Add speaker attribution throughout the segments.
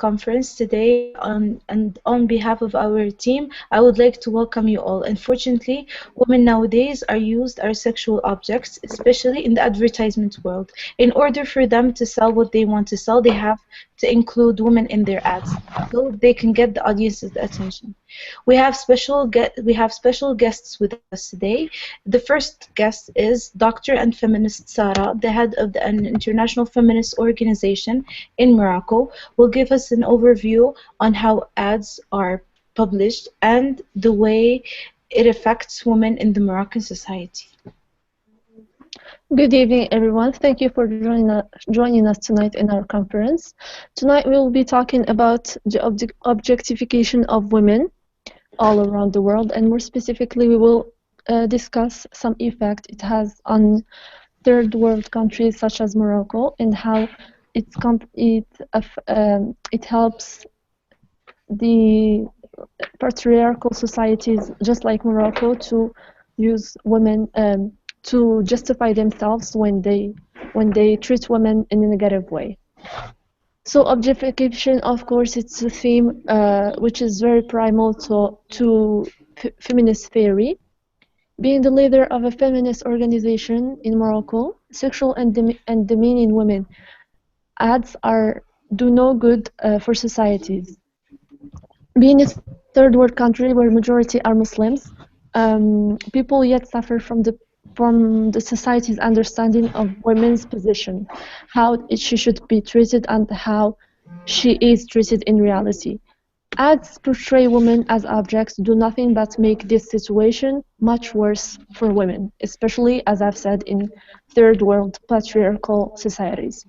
Speaker 1: conference today. And on behalf of our team, I would like to welcome you all. Unfortunately, women nowadays are used as sexual objects, especially in the advertisement world. In order for them to sell what they want to sell, they have to include women in their ads so they can get the audience's attention. We have special guests with us today. The first guest is Dr. and feminist Sarah, the head of an international feminist organization in Morocco, will give us an overview on how ads are published and the way it affects women in the Moroccan society.
Speaker 2: Good evening, everyone. Thank you for joining us tonight in our conference. Tonight, we will be talking about the objectification of women all around the world, and more specifically, we will discuss some effect it has on third world countries such as Morocco and how it helps the patriarchal societies just like Morocco to use women to justify themselves when they treat women in a negative way. So objectification, of course, it's a theme which is very primal to feminist theory. Being the leader of a feminist organization in Morocco, sexual and demeaning women ads do no good for societies. Being a third world country where majority are Muslims, people yet suffer from the society's understanding of women's position, how she should be treated and how she is treated in reality. Ads portray women as objects do nothing but make this situation much worse for women, especially, as I've said, in third world patriarchal societies.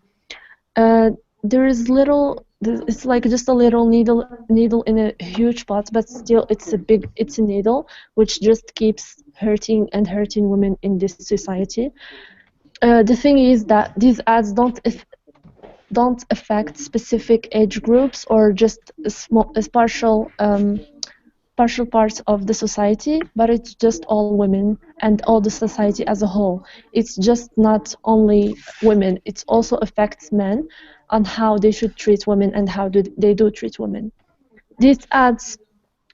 Speaker 2: There is little. It's like just a little needle in a huge pot, but still, it's a needle which just keeps hurting and hurting women in this society. The thing is that these ads don't affect specific age groups or just partial parts of the society, but it's just all women and all the society as a whole. It's just not only women, it also affects men on how they should treat women and how they do treat women. These ads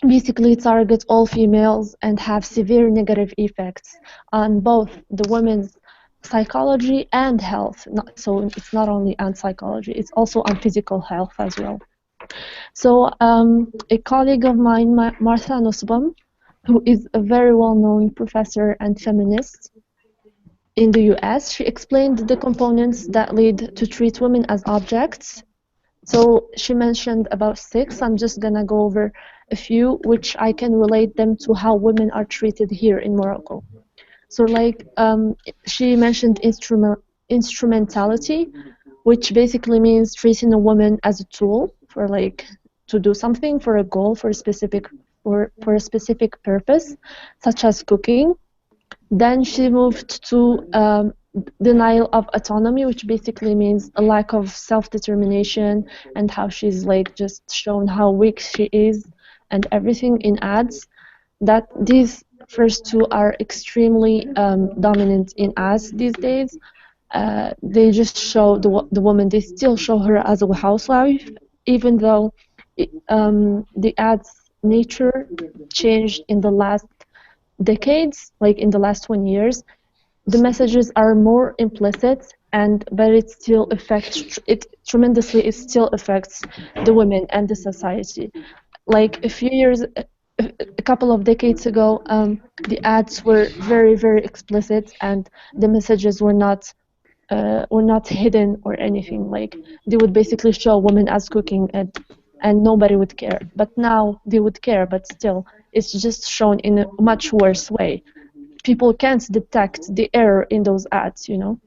Speaker 2: basically target all females and have severe negative effects on both the women's psychology and health. So it's not only on psychology, it's also on physical health as well. So a colleague of mine, Martha Nussbaum, who is a very well-known professor and feminist in the US, she explained the components that lead to treat women as objects. So she mentioned about 6. I'm just gonna go over a few, which I can relate them to how women are treated here in Morocco. So like she mentioned instrumentality, which basically means treating a woman as a tool for like to do something, for a goal, for a specific purpose, such as cooking. Then she moved to denial of autonomy, which basically means a lack of self-determination and how she's like just shown how weak she is and everything in ads. That these first two are extremely dominant in ads these days. They just show the woman, they still show her as a housewife, even though the ads nature changed in the last decades, like in the last 20 years. The messages are more implicit, but it still affects it tremendously. It still affects the women and the society. Like a couple of decades ago, the ads were very, very explicit, and the messages were not hidden or anything. Like they would basically show women as cooking, and nobody would care. But now they would care, but still, it's just shown in a much worse way. People can't detect the error in those ads, you know.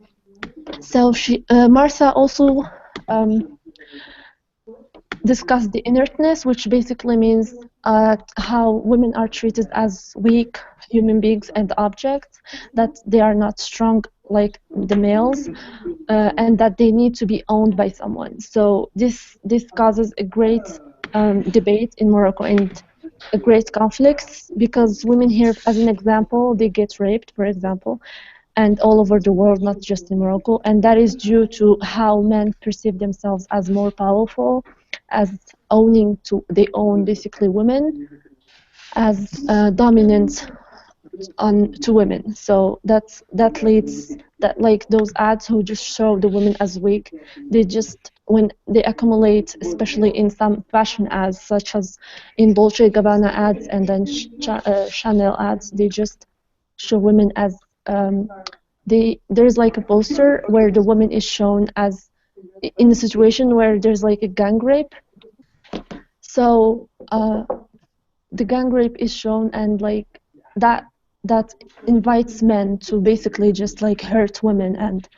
Speaker 2: So Martha also discussed the inertness, which basically means how women are treated as weak human beings and objects, that they are not strong like the males, and that they need to be owned by someone. So this causes a great debate in Morocco and a great conflict, because women here, as an example, they get raped, for example, and all over the world, not just in Morocco, and that is due to how men perceive themselves as more powerful as owning to they own basically women as dominant on to women. So that leads that like those ads who just show the women as weak, they just when they accumulate, especially in some fashion ads, such as in Dolce Gabbana ads and then Chanel ads, they just show women as there's like a poster where the woman is shown as in a situation where there's like a gang rape. So the gang rape is shown, and like that that invites men to basically just like hurt women and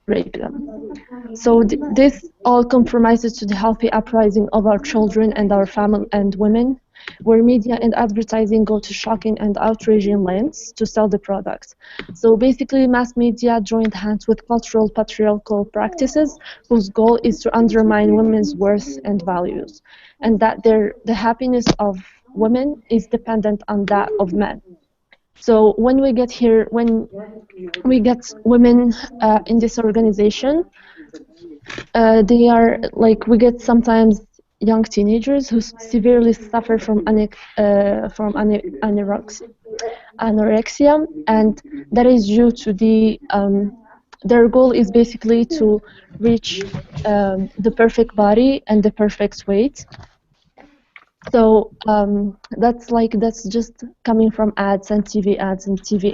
Speaker 2: rape them. So this all compromises to the healthy uprising of our children and our family and women, where media and advertising go to shocking and outraging lengths to sell the products. So basically, mass media joined hands with cultural patriarchal practices whose goal is to undermine women's worth and values, and that the happiness of women is dependent on that of men. So when we get here, when we get women in this organization, they are like we get sometimes young teenagers who severely suffer from anorexia, and that is due to their goal is basically to reach the perfect body and the perfect weight. So that's just coming from ads and TV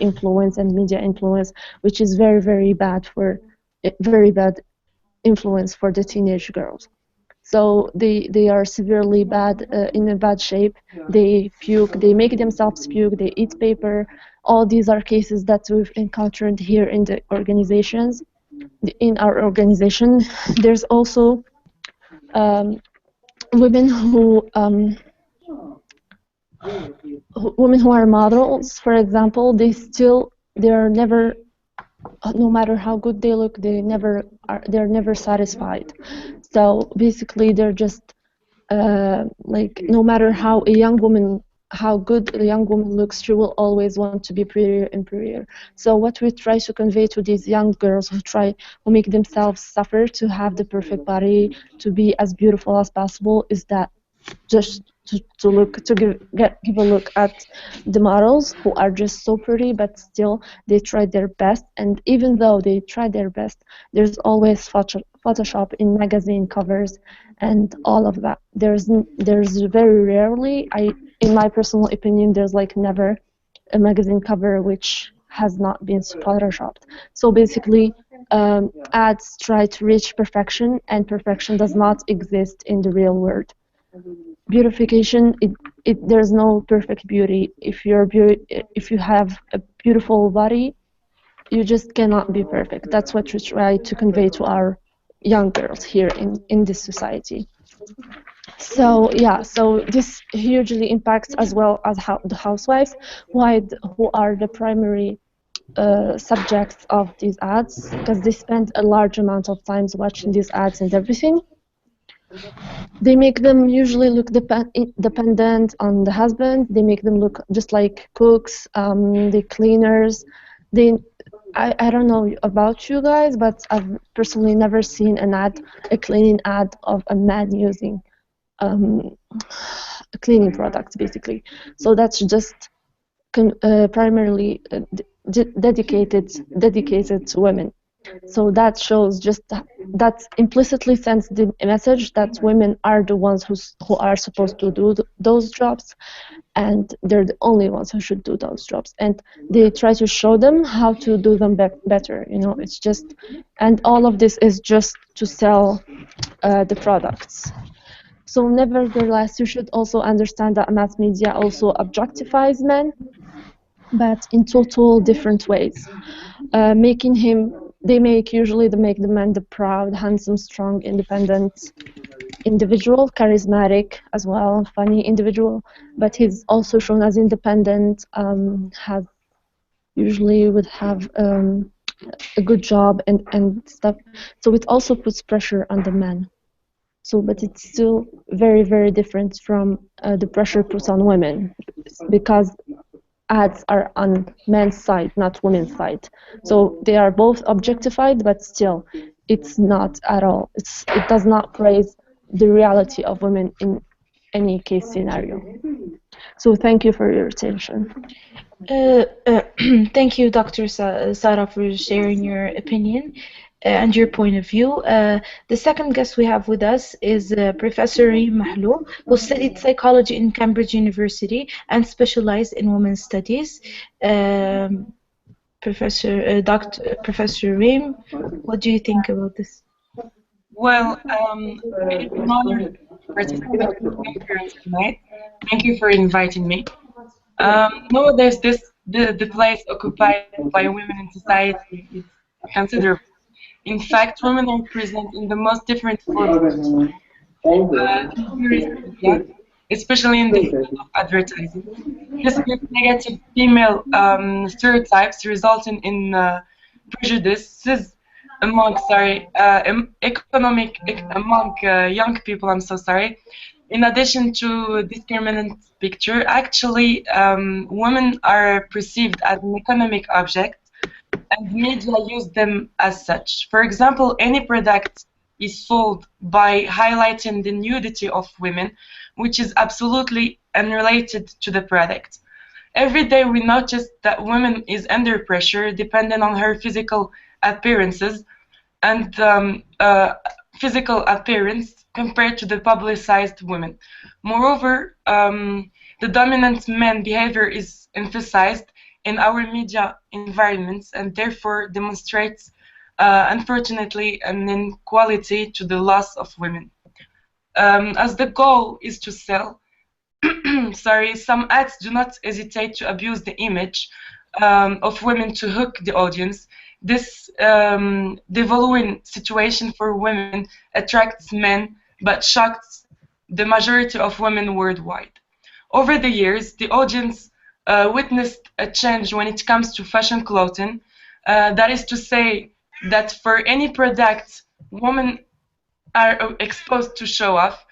Speaker 2: influence and media influence, which is very very bad for very bad influence for the teenage girls. So they are severely bad in a bad shape. They puke, they make themselves puke, they eat paper. All these are cases that we've encountered here in the organizations. In our organization, there's also um, women women who are models, for example. They are never, no matter how good they look, they're never satisfied. So basically they're just like no matter how good a young woman looks, she will always want to be prettier and prettier. So what we try to convey to these young girls who make themselves suffer to have the perfect body, to be as beautiful as possible, is that just to give a look at the models who are just so pretty, but still they try their best. And even though they try their best, there's always Photoshop in magazine covers and all of that. There's very rarely, in my personal opinion, there's like never a magazine cover which has not been photoshopped. So basically, ads try to reach perfection, and perfection does not exist in the real world. Beautification, there's no perfect beauty. If you have a beautiful body, you just cannot be perfect. That's what we try to convey to our young girls here in this society. So yeah, so this hugely impacts as well as the housewives, who are the primary subjects of these ads, because they spend a large amount of time watching these ads and everything. They make them usually look dependent on the husband. They make them look just like cooks, the cleaners. I don't know about you guys, but I've personally never seen a cleaning ad of a man using cleaning products, basically. So that's just primarily dedicated to women. So that shows that implicitly sends the message that women are the ones who are supposed to do those jobs, and they're the only ones who should do those jobs. And they try to show them how to do them better. It's just, and all of this is just to sell the products. So nevertheless, you should also understand that mass media also objectifies men, but in total different ways. They make the man the proud, handsome, strong, independent individual, charismatic as well, funny individual, but he's also shown as independent, would have a good job and stuff. So it also puts pressure on the man. So, but it's still very, very different from the pressure put on women, because ads are on men's side, not women's side. So they are both objectified, but still, it's not at all. It does not praise the reality of women in any case scenario. So thank you for your attention.
Speaker 1: Thank you, Dr. Sarah, for sharing your opinion and your point of view. The second guest we have with us is Professor Reem Mahlou, who studied psychology in Cambridge University and specialized in women's studies. Professor Reem, what do you think about this?
Speaker 3: Well, it's an honor to participate in the conference tonight. Thank you for inviting me. Nowadays, the place occupied by women in society is considerable. In fact, women are present in the most different forms in various media, especially in the field of advertising. This gives negative female stereotypes, resulting in prejudices among among young people. I'm so sorry. In addition to discriminant picture, actually, women are perceived as an economic object, and media use them as such. For example, any product is sold by highlighting the nudity of women, which is absolutely unrelated to the product. Every day we notice that women is under pressure depending on her physical appearances and physical appearance compared to the publicized women. Moreover, the dominant man behavior is emphasized in our media environments and therefore demonstrates, unfortunately, an inequality to the loss of women. As the goal is to sell, some ads do not hesitate to abuse the image of women to hook the audience. This devaluing situation for women attracts men but shocks the majority of women worldwide. Over the years, the audience witnessed a change when it comes to fashion clothing. That is to say that for any product women are exposed to show off.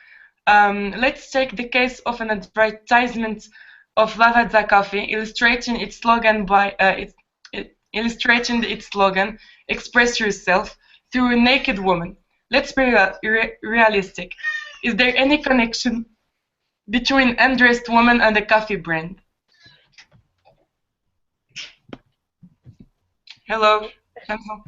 Speaker 3: Let's take the case of an advertisement of Lavazza Coffee, illustrating its slogan "Express yourself" through a naked woman. Let's be realistic. Is there any connection between undressed woman and the coffee brand? Hello, Shamsa.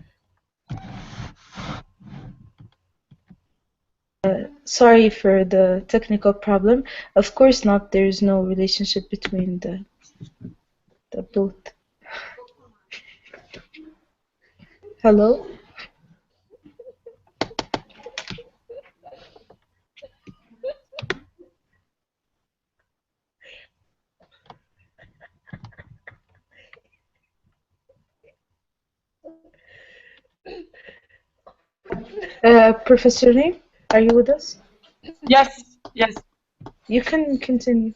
Speaker 1: Sorry for the technical problem. Of course not. There's no relationship between the both. Hello? Professor Lee, are you with us?
Speaker 3: Yes, yes.
Speaker 1: You can continue.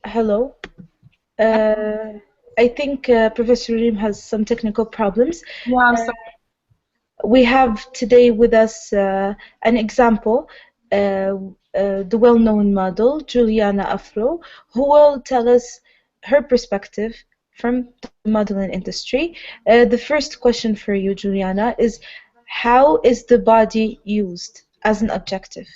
Speaker 1: Hello. I think Professor Reem has some technical problems.
Speaker 3: Yeah, I'm sorry.
Speaker 1: We have today with us an example, the well-known model, Juliana Afro, who will tell us her perspective from the modeling industry. The first question for you, Juliana, is how is the body used as an objective?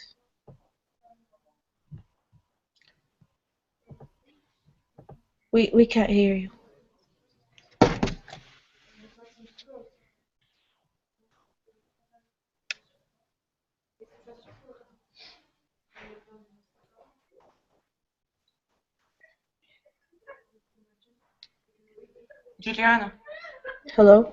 Speaker 1: We can't hear you.
Speaker 3: Juliana.
Speaker 1: Hello?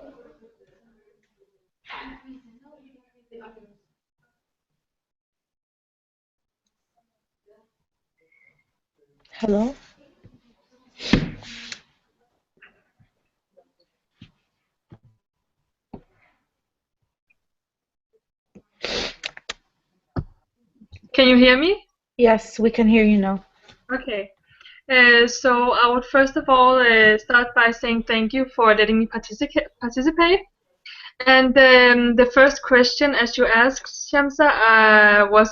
Speaker 1: Hello?
Speaker 4: Can you hear me?
Speaker 1: Yes, we can hear you now.
Speaker 4: Okay. So I would first of all start by saying thank you for letting me participate. And the first question, as you asked, Shamsa, was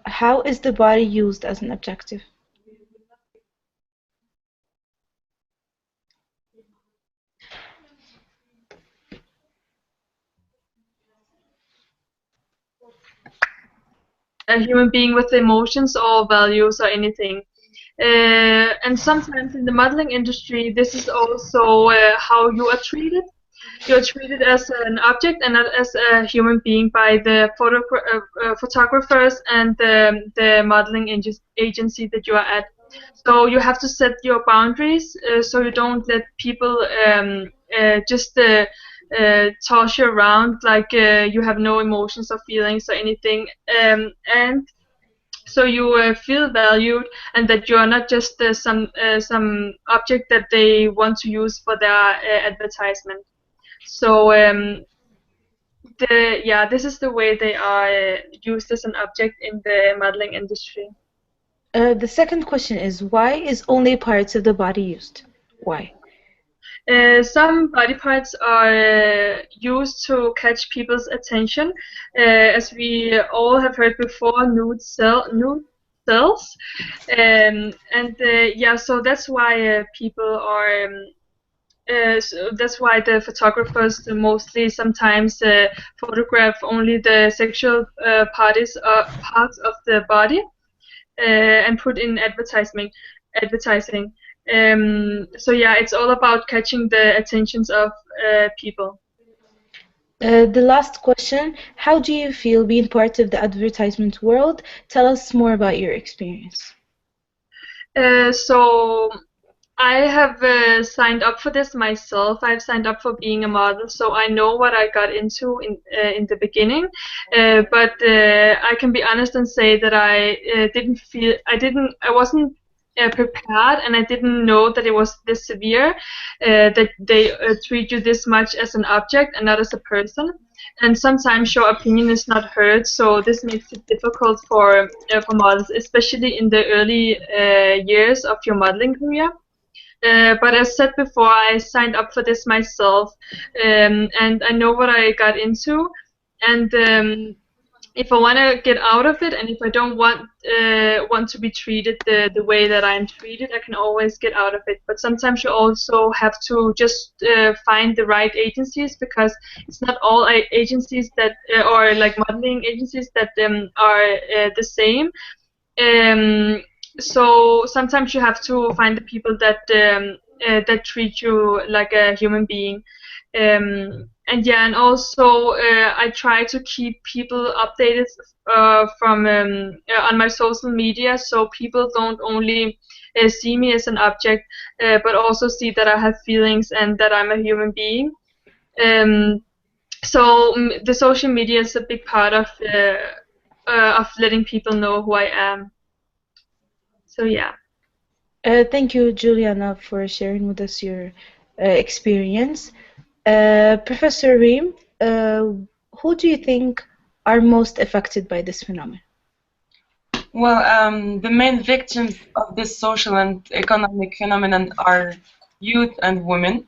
Speaker 1: how is the body used as an objective?
Speaker 4: a human being with emotions or values or anything. And sometimes in the modeling industry, this is also how you are treated. You're treated as an object and not as a human being by the photographers and the modeling agency that you are at. So you have to set your boundaries so you don't let people just toss you around like you have no emotions or feelings or anything. And so you feel valued and that you are not just some object that they want to use for their advertisement. So this is the way they are used as an object in the modeling industry.
Speaker 1: The second question is, why is only parts of the body used? Why?
Speaker 4: Some body parts are used to catch people's attention, as we all have heard before, nude cells, so that's why people are. So that's why the photographers mostly sometimes photograph only the sexual parts of the body and put in advertising. It's all about catching the attentions of people.
Speaker 1: The last question, how do you feel being part of the advertisement world? Tell us more about your experience.
Speaker 4: So I have signed up for this myself. I've signed up for being a model, so I know what I got into in the beginning. But I can be honest and say that I wasn't prepared, and I didn't know that it was this severe, that they treat you this much as an object and not as a person. And sometimes your opinion is not heard, so this makes it difficult for models, especially in the early years of your modeling career. But as said before, I signed up for this myself, and I know what I got into. And if I want to get out of it, and if I don't want to be treated the way that I'm treated, I can always get out of it. But sometimes you also have to just find the right agencies, because it's not all agencies that or like modeling agencies that are the same. So sometimes you have to find the people that that treat you like a human being. And also I try to keep people updated from on my social media, so people don't only see me as an object, but also see that I have feelings and that I'm a human being. The social media is a big part of letting people know who I am. So yeah.
Speaker 1: Thank you, Juliana, for sharing with us your experience. Professor Reem, who do you think are most affected by this phenomenon?
Speaker 3: Well, the main victims of this social and economic phenomenon are youth and women.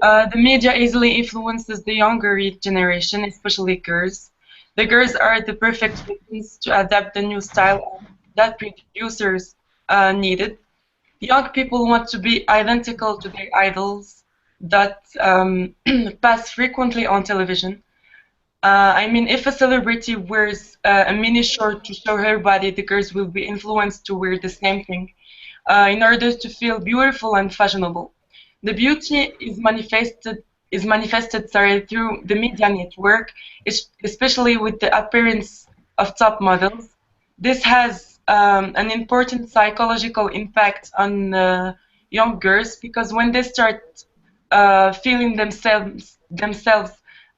Speaker 3: The media easily influences the younger generation, especially girls. The girls are the perfect victims to adapt the new style that producers needed. Young people want to be identical to their idols that pass frequently on television. If a celebrity wears a mini short to show her body, the girls will be influenced to wear the same thing in order to feel beautiful and fashionable. The beauty is manifested through the media network, especially with the appearance of top models. This has an important psychological impact on young girls, because when they start feeling themselves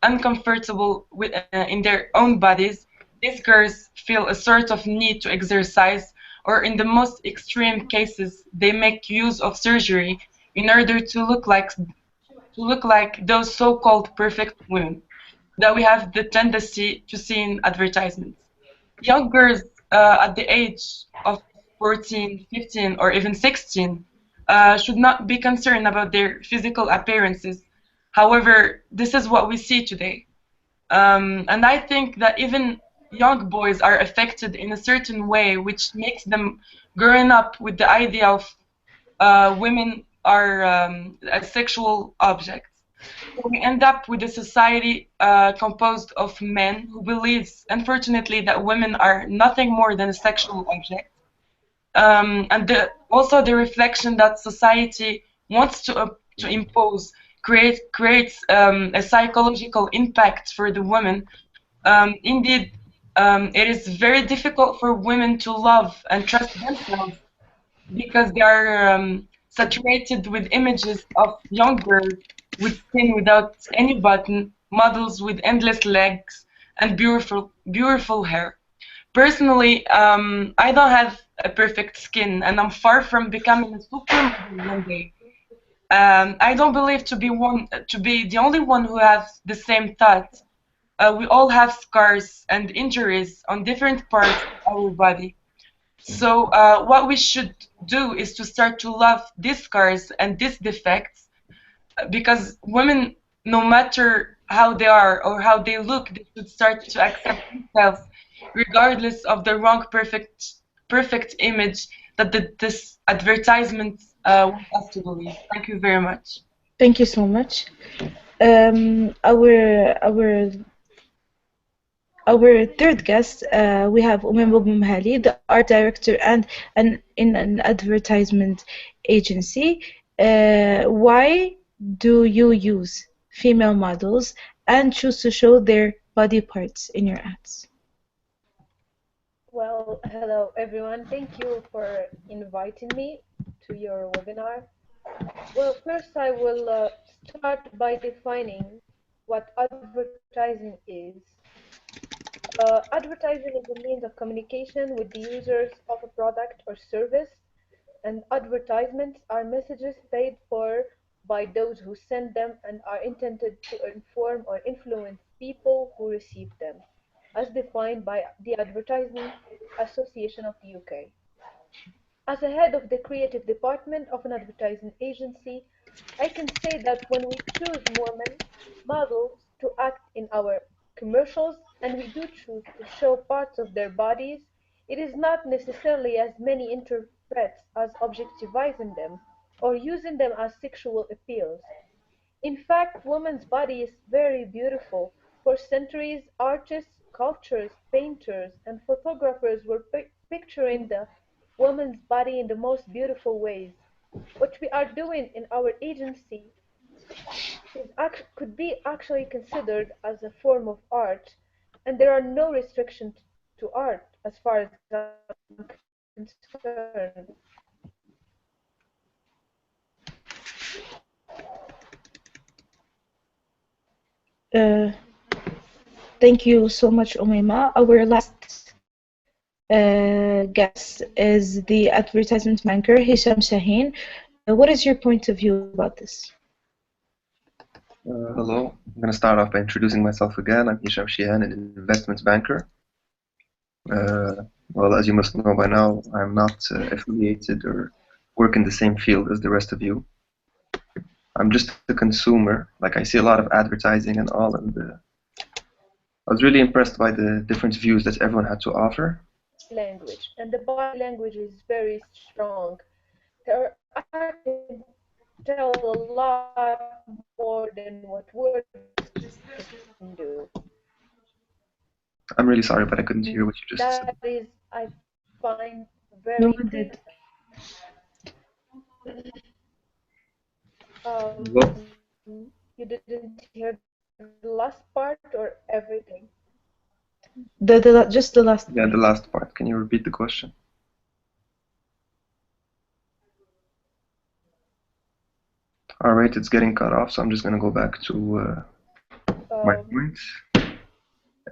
Speaker 3: uncomfortable in their own bodies, these girls feel a sort of need to exercise, or in the most extreme cases, they make use of surgery in order to look like those so-called perfect women that we have the tendency to see in advertisements. Young girls at the age of 14, 15, or even 16 should not be concerned about their physical appearances. However, this is what we see today. And I think that even young boys are affected in a certain way, which makes them growing up with the idea of women are sexual objects. So we end up with a society composed of men who believes, unfortunately, that women are nothing more than a sexual object. And also the reflection that society wants to impose creates a psychological impact for the woman. Indeed, it is very difficult for women to love and trust themselves because they are saturated with images of young girls with skin without any button, models with endless legs, and beautiful hair. Personally, I don't have a perfect skin, and I'm far from becoming a supermodel one day. I don't believe to be the only one who has the same thought. We all have scars and injuries on different parts of our body. So what we should do is to start to love these scars and these defects, because women, no matter how they are or how they look, they should start to accept themselves, regardless of the wrong perfect image that this advertisement wants us to believe. Thank you very much.
Speaker 1: Thank you so much. Our third guest, we have Umem Mhali, the art director and in an advertisement agency. Why do you use female models and choose to show their body parts in your ads?
Speaker 5: Well, hello everyone. Thank you for inviting me to your webinar. Well, first I will start by defining what advertising is. Advertising is a means of communication with the users of a product or service, and advertisements are messages paid for by those who send them and are intended to inform or influence people who receive them, as defined by the Advertising Association of the UK. As a head of the creative department of an advertising agency, I can say that when we choose women models to act in our commercials, and we do choose to show parts of their bodies, it is not necessarily as many interprets as objectivizing them or using them as sexual appeals. In fact, woman's body is very beautiful. For centuries, artists, sculptors, painters, and photographers were picturing the woman's body in the most beautiful ways. What we are doing in our agency could be actually considered as a form of art, and there are no restrictions to art as far as I'm concerned.
Speaker 1: Uh, Thank you so much, Umaima. Our last guest is the advertisement banker, Hisham Shaheen. What is your point of view about this?
Speaker 6: Hello, I'm going to start off by introducing myself again. I'm Hisham Shaheen, an investment banker. Well, as you must know by now, I'm not affiliated or work in the same field as the rest of you. I'm just a consumer. Like, I see a lot of advertising and all, and I was really impressed by the different views that everyone had to offer.
Speaker 5: Language, and the body language is very strong. I can tell a lot more than what words can do.
Speaker 6: I'm really sorry, but I couldn't hear what you just said.
Speaker 5: That is, I find very
Speaker 1: Noted.
Speaker 5: You didn't hear the last part or everything?
Speaker 1: Just the last.
Speaker 6: Yeah, the last part. Can you repeat the question? All right, it's getting cut off, so I'm just gonna go back to my points.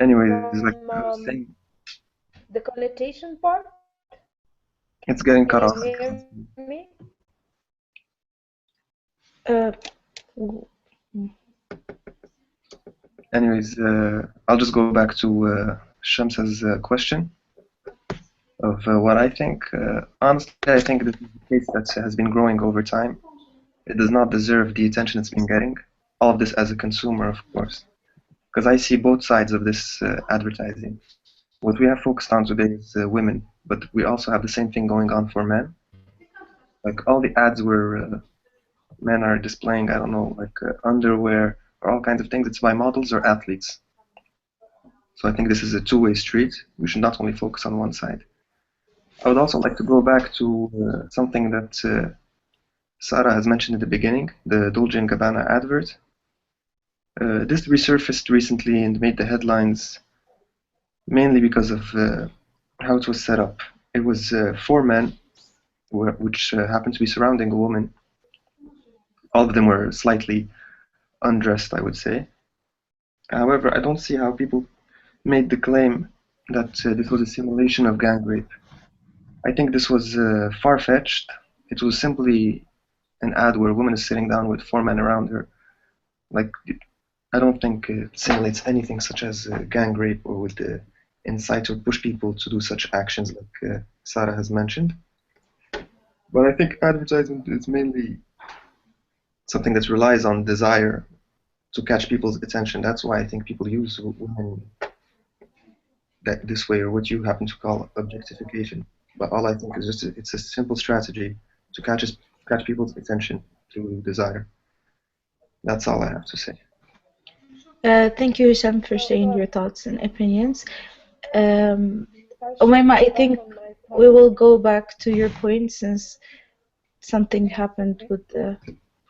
Speaker 6: Anyway, it's like I was saying.
Speaker 5: The connotation part?
Speaker 6: It's getting cut off.
Speaker 5: Can you hear me?
Speaker 6: Anyways, I'll just go back to Shamsa's question of what I think. Honestly, I think this is a case that has been growing over time. It does not deserve the attention it's been getting. All of this as a consumer, of course, because I see both sides of this advertising. What we have focused on today is women, but we also have the same thing going on for men. Like, all the ads were men are displaying, I don't know, like underwear or all kinds of things. It's by models or athletes. So I think this is a two-way street. We should not only focus on one side. I would also like to go back to something that Sarah has mentioned in the beginning, the Dolce & Gabbana advert. This resurfaced recently and made the headlines mainly because of how it was set up. It was four men, which happened to be surrounding a woman. All of them were slightly undressed, I would say. However, I don't see how people made the claim that this was a simulation of gang rape. I think this was far-fetched. It was simply an ad where a woman is sitting down with four men around her. Like, I don't think it simulates anything such as gang rape or would incite or push people to do such actions like Sarah has mentioned. But I think advertisement is mainly something that relies on desire to catch people's attention. That's why I think people use women that this way, or what you happen to call objectification. But all I think is it's a simple strategy to catch people's attention through desire. That's all I have to say.
Speaker 1: Thank you, Hisham, for sharing your thoughts and opinions.
Speaker 5: If I
Speaker 1: Umayma, I
Speaker 5: should add
Speaker 1: think
Speaker 5: on my
Speaker 1: we
Speaker 5: part,
Speaker 1: will go back to your point since something happened
Speaker 5: okay.
Speaker 1: with the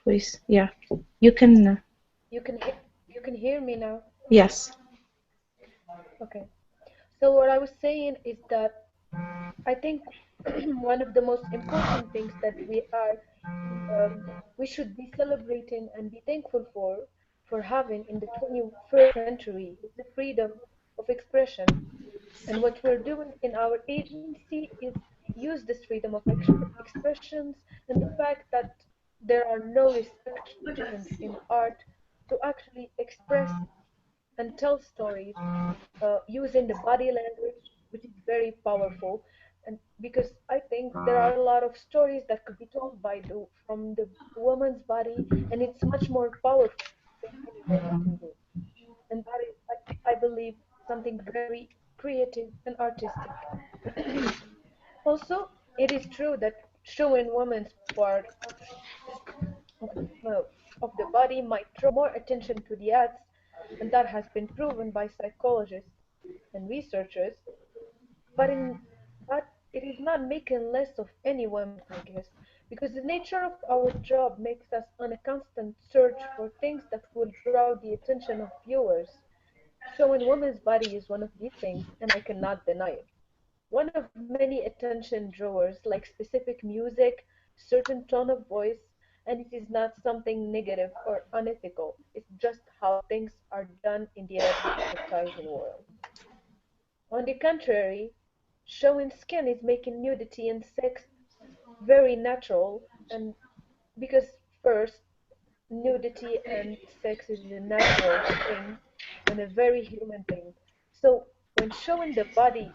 Speaker 1: voice. Yeah, you can.
Speaker 5: You can hear me now.
Speaker 1: Yes.
Speaker 5: Okay. So what I was saying is that I think one of the most important things that we should be celebrating and be thankful for having in the 21st century is the freedom of expression. And what we're doing in our agency is use this freedom of expressions and the fact that there are no restrictions in art to actually express and tell stories using the body language, which is very powerful. And because I think there are a lot of stories that could be told from the woman's body, and it's much more powerful than anyone can do. And that is, I believe, something very creative and artistic. Also, it is true that showing women's part of, uh, of the body might draw more attention to the ads, and that has been proven by psychologists and researchers. But in but it is not making less of any women, I guess, because the nature of our job makes us on a constant search for things that will draw the attention of viewers. Showing women's body is one of these things, and I cannot deny it. One of many attention drawers, like specific music, certain tone of voice, and it is not something negative or unethical. It's just how things are done in the advertising world. On the contrary, showing skin is making nudity and sex very natural, and because first, nudity and sex is a natural thing and a very human thing. So when showing the body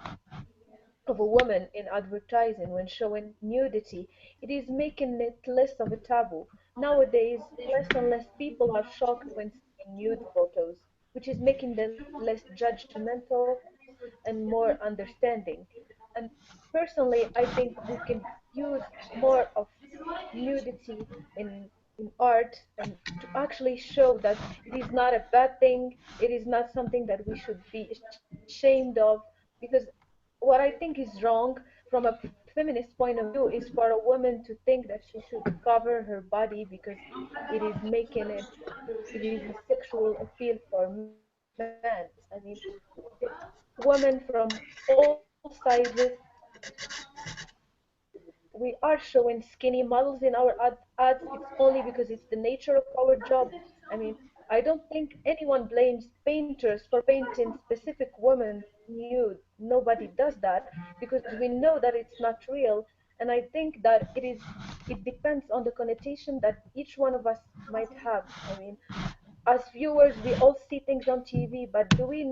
Speaker 5: of a woman in advertising, when showing nudity, it is making it less of a taboo. Nowadays, less and less people are shocked when seeing nude photos, which is making them less judgmental and more understanding. And personally, I think we can use more of nudity in art and to actually show that it is not a bad thing, it is not something that we should be ashamed of, because what I think is wrong from a feminist point of view is for a woman to think that she should cover her body because it is making it is a sexual appeal for men. I mean, women from all sizes, we are showing skinny models in our ads. It's only because it's the nature of our job. I mean, I don't think anyone blames painters for painting specific women nude. Nobody does that because we know that it's not real. And I think that it depends on the connotation that each one of us might have. I mean, as viewers, we all see things on TV, but do we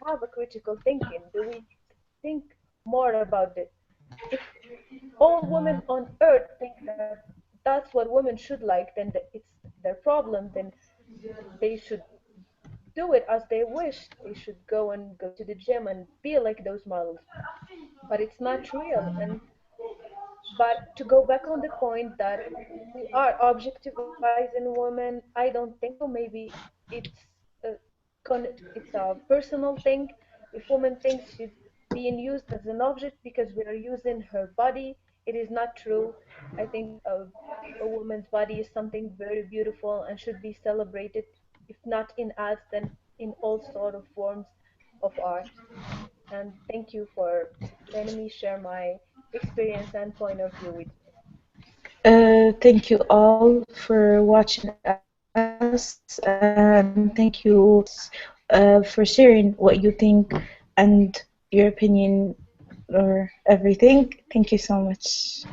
Speaker 5: have a critical thinking? Do we think more about it? If all women on earth think that that's what women should like, then it's their problem. Then they should do it as they wish. They should go to the gym and be like those models. But it's not real. And But to go back on the point that we are objectifying women, I don't think so. Maybe it's a, it's a personal thing. If woman thinks she's being used as an object because we are using her body, it is not true. I think a woman's body is something very beautiful and should be celebrated, if not in arts, then in all sort of forms of art. And thank you for letting me share my experience and point of view with you.
Speaker 1: Thank you all for watching us, and thank you for sharing what you think and your opinion or everything. Thank you so much.